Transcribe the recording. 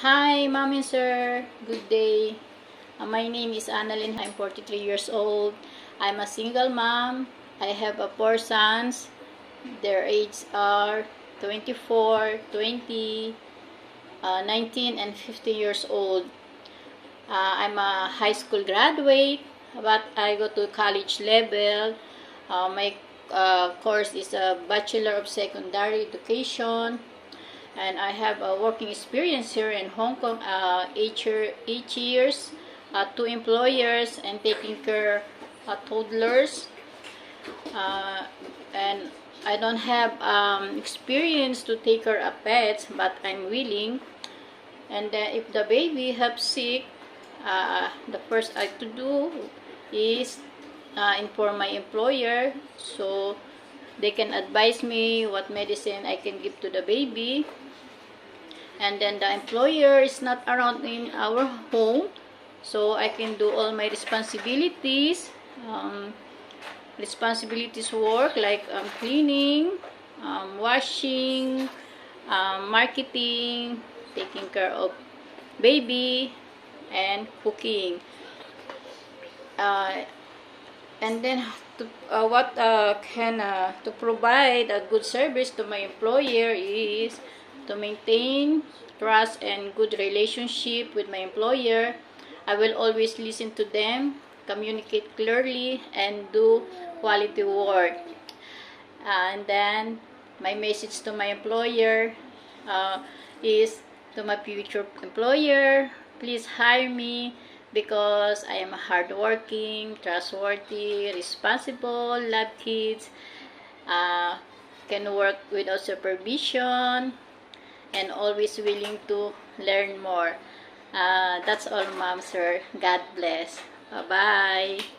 Hi, Mom and Sir. Good day. My name is Annalyn. I'm 43 years old. I'm a single mom. I have four sons. Their ages are 24, 20, 19, and 50 years old. I'm a high school graduate, but I go to college level. My course is a Bachelor of Secondary Education. And I have a working experience here in Hong Kong, 8 years, two employers, and taking care of toddlers. And I don't have experience to take care of pets, but I'm willing. And then if the baby have sick, the first I have to do is inform my employer so they can advise me what medicine I can give to the baby. And then the employer is not around in our home, so I can do all my responsibilities work like cleaning, washing, marketing, taking care of baby, and cooking. And then to provide a good service to my employer is to maintain trust and good relationship with my employer. I will always listen to them, communicate clearly, and do quality work. And then my message to my employer is to my future employer, please hire me because I am hardworking, trustworthy, responsible, love kids, can work without supervision, and always willing to learn more. That's all, Mom, Sir. God bless. Bye-bye.